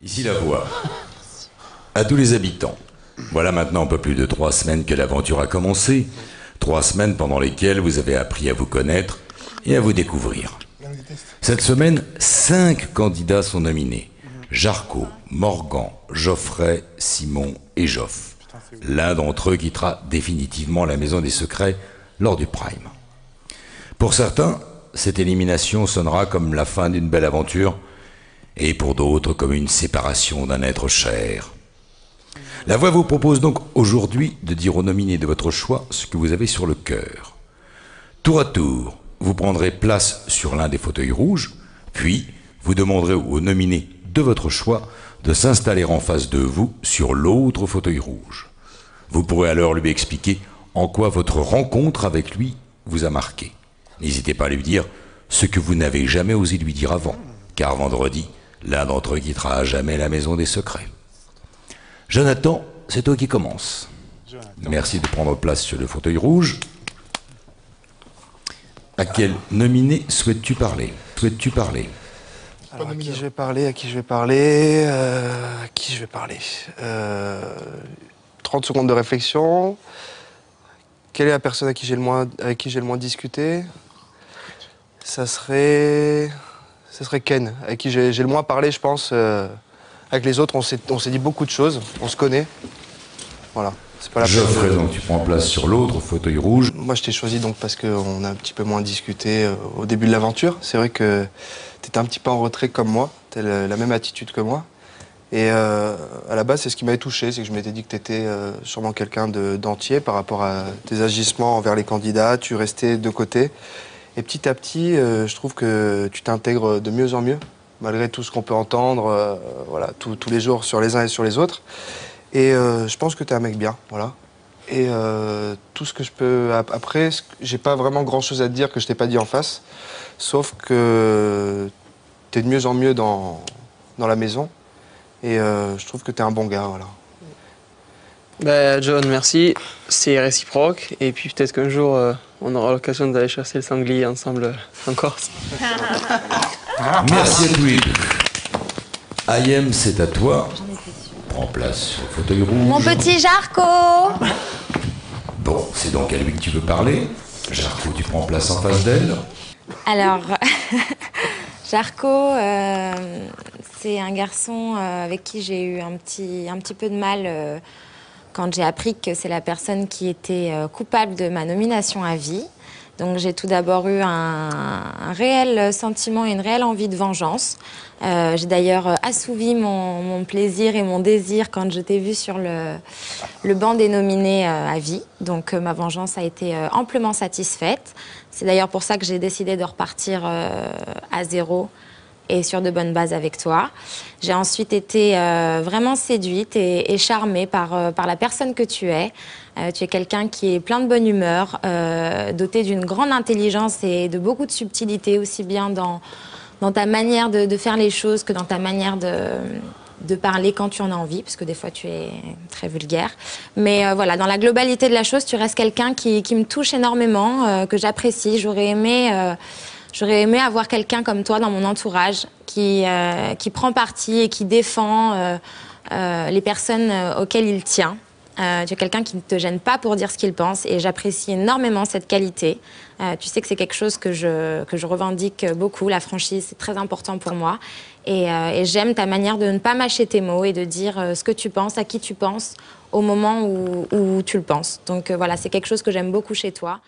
Ici la voix. À tous les habitants. Voilà maintenant un peu plus de 3 semaines que l'aventure a commencé. 3 semaines pendant lesquelles vous avez appris à vous connaître et à vous découvrir. Cette semaine, 5 candidats sont nominés. Jarko, Morgan, Geoffrey, Simon et Joff. L'un d'entre eux quittera définitivement la Maison des Secrets lors du Prime. Pour certains, cette élimination sonnera comme la fin d'une belle aventure, et pour d'autres comme une séparation d'un être cher. La voix vous propose donc aujourd'hui de dire aux nominés de votre choix ce que vous avez sur le cœur. Tour à tour, vous prendrez place sur l'un des fauteuils rouges, puis vous demanderez aux nominés de votre choix de s'installer en face de vous sur l'autre fauteuil rouge. Vous pourrez alors lui expliquer en quoi votre rencontre avec lui vous a marqué. N'hésitez pas à lui dire ce que vous n'avez jamais osé lui dire avant, car vendredi, l'un d'entre eux quittera à jamais la Maison des Secrets. Jonathan, c'est toi qui commence. Merci de prendre place sur le fauteuil rouge. À quel nominé souhaites-tu parler? Alors, à qui je vais parler 30 secondes de réflexion. Quelle est la personne avec qui j'ai le moins discuté? Ça serait Ken, avec qui j'ai le moins parlé, je pense. Avec les autres, on s'est dit beaucoup de choses, on se connaît. Voilà. C'est pas la peine. Geoffrey, donc tu prends place sur l'autre fauteuil rouge. Moi, je t'ai choisi donc parce qu'on a un petit peu moins discuté au début de l'aventure. C'est vrai que t'étais un petit peu en retrait comme moi, t'as la même attitude que moi. Et à la base, c'est ce qui m'avait touché, c'est que je m'étais dit que t'étais sûrement quelqu'un d'entier par rapport à tes agissements envers les candidats, tu restais de côté. Et petit à petit, je trouve que tu t'intègres de mieux en mieux, malgré tout ce qu'on peut entendre, voilà, tous les jours sur les uns et sur les autres. Et je pense que t'es un mec bien, voilà. Et tout ce que je peux... Après, j'ai pas vraiment grand-chose à te dire que je t'ai pas dit en face, sauf que t'es de mieux en mieux dans la maison. Et je trouve que t'es un bon gars, voilà. Bah, John, merci. C'est réciproque. Et puis peut-être qu'un jour, on aura l'occasion d'aller chasser le sanglier ensemble en Corse. Merci à tous les deux. Ayem, c'est à toi. Prends place sur le fauteuil rouge. Mon petit Jarko! Bon, c'est donc à lui que tu veux parler. Jarko, tu prends place en face d'elle. Alors, Jarko, c'est un garçon avec qui j'ai eu un petit peu de mal quand j'ai appris que c'est la personne qui était coupable de ma nomination à vie. Donc j'ai tout d'abord eu un réel sentiment et une réelle envie de vengeance. J'ai d'ailleurs assouvi mon plaisir et mon désir quand je t'ai vu sur le banc des nominés à vie. Donc ma vengeance a été amplement satisfaite. C'est d'ailleurs pour ça que j'ai décidé de repartir à zéro et sur de bonnes bases avec toi. J'ai ensuite été vraiment séduite et charmée par la personne que tu es. Tu es quelqu'un qui est plein de bonne humeur, doté d'une grande intelligence et de beaucoup de subtilité, aussi bien dans ta manière de faire les choses que dans ta manière de parler quand tu en as envie, parce que des fois tu es très vulgaire. Mais voilà, dans la globalité de la chose, tu restes quelqu'un qui me touche énormément, que j'apprécie. J'aurais aimé avoir quelqu'un comme toi dans mon entourage, qui prend parti et qui défend les personnes auxquelles il tient. Tu es quelqu'un qui ne te gêne pas pour dire ce qu'il pense et j'apprécie énormément cette qualité. Tu sais que c'est quelque chose que je revendique beaucoup. La franchise, c'est très important pour moi. Et j'aime ta manière de ne pas mâcher tes mots et de dire ce que tu penses, à qui tu penses, au moment où tu le penses. Donc voilà, c'est quelque chose que j'aime beaucoup chez toi.